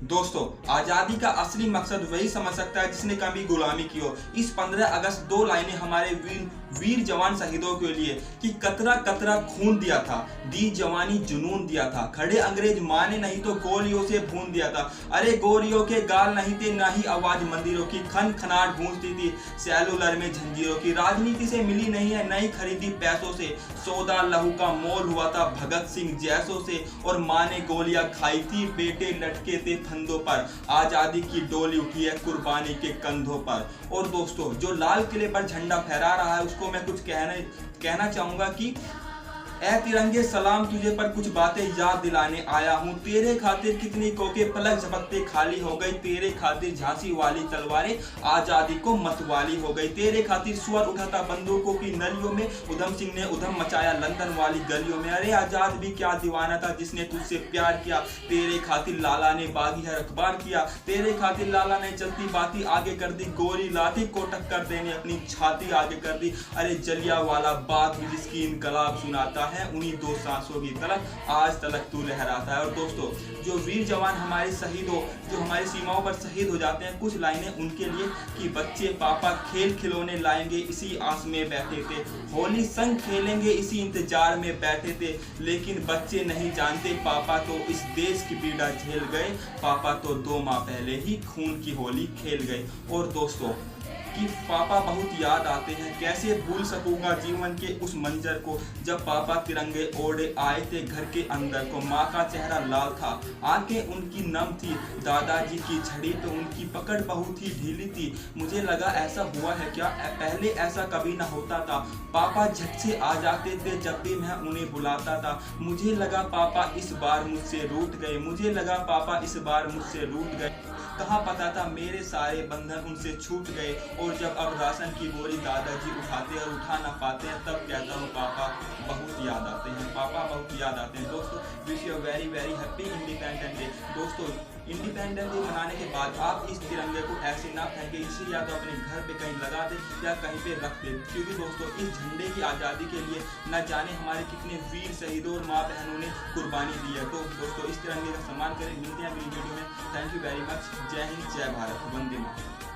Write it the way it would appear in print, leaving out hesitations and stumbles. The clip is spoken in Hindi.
दोस्तों, आज़ादी का असली मकसद वही समझ सकता है जिसने कभी गुलामी की हो। इस 15 अगस्त दो लाइनें हमारे वीर जवान शहीदों के लिए कि कतरा कतरा खून दिया था, दी जवानी जुनून दिया था, खड़े अंग्रेज माने नहीं तो गोलियों से भून दिया था। अरे गोलियों के गाल नहीं थे, ना ही आवाज मंदिरों की खन खनाट गूंजती थी सेलुलर में झंझीरों की। राजनीति से मिली नहीं है, नहीं खरीदी पैसों से, सौदा लहू का मोल हुआ था भगत सिंह जैसों से। और माँ ने गोलियां खाई थी, बेटे लटके थे फंदों पर, आजादी की डोली उठी है कुर्बानी के कंधों पर। और दोस्तों, जो लाल किले पर झंडा फहरा रहा है उसको मैं कुछ कहना चाहूंगा कि ऐ तिरंगे सलाम तुझे पर कुछ बातें याद दिलाने आया हूँ। तेरे खातिर कितनी कोके पलक झपकते खाली हो गई, तेरे खातिर झांसी वाली तलवारें आजादी को मतवाली हो गई, तेरे खातिर स्वर उठा था बंदूकों की नलियों में, उधम सिंह ने उधम मचाया लंदन वाली गलियों में। अरे आजाद भी क्या दीवाना था जिसने तुझसे प्यार किया, तेरे खातिर लाला ने बागी हर अखबार किया, तेरे खातिर लाला ने चलती बाती आगे कर दी, गोली लाठी को टक्कर देने अपनी छाती आगे कर दी। अरे जलियांवाला बाग भी जिसकी इनकलाब सुनाता है, उन्हीं दो सांसों की तरफ आज तलक तू लहराता है। और दोस्तों, जो वीर जवान हमारे शहीद हो, जो हमारी सीमाओं पर शहीद हो जाते हैं, कुछ लाइनें उनके लिए कि बच्चे पापा खेल खिलौने लाएंगे इसी आस में बैठे थे, होली संग खेलेंगे इसी इंतजार में बैठे थे, लेकिन बच्चे नहीं जानते पापा तो इस देश की पीड़ा झेल गए, पापा तो 2 माह पहले ही खून की होली खेल गए। और दोस्तों, कि पापा बहुत याद आते हैं, कैसे भूल सकूंगा जीवन के उस मंजर को जब पापा तिरंगे ओढ़े आए थे घर के अंदर को। माँ का चेहरा लाल था, आंखें उनकी नम थी, दादाजी की छड़ी तो उनकी पकड़ बहुत ही ढीली थी। मुझे लगा ऐसा हुआ है क्या, पहले ऐसा कभी ना होता था। पापा झट से आ जाते थे जब भी मैं उन्हें बुलाता था। मुझे लगा पापा इस बार मुझसे रूठ गए, मुझे लगा पापा इस बार मुझसे रूठ गए। कहाँ पता था मेरे सारे बंधन उनसे छूट गए। और जब अब राशन की बोरी दादाजी उठाते और उठा ना पाते हैं, तब कहता हूँ पापा बहुत याद आते हैं, पापा बहुत याद आते हैं। दोस्तों, wish you very very happy independence day. दोस्तों, इंडिपेंडेंस डे मनाने के बाद आप इस तिरंगे को ऐसे ना फेंके, इसे या तो अपने घर पे कहीं लगा दे या कहीं पे रख दे, क्योंकि दोस्तों इस झंडे की आज़ादी के लिए न जाने हमारे कितने वीर शहीदों और माँ बहनों ने कुर्बानी दी है। तो दोस्तों, इस तिरंगे का सम्मान करें। मिलते हैं अगली वीडियो में। Thank you very much. जय हिंद, जय भारत, वंदे मातरम।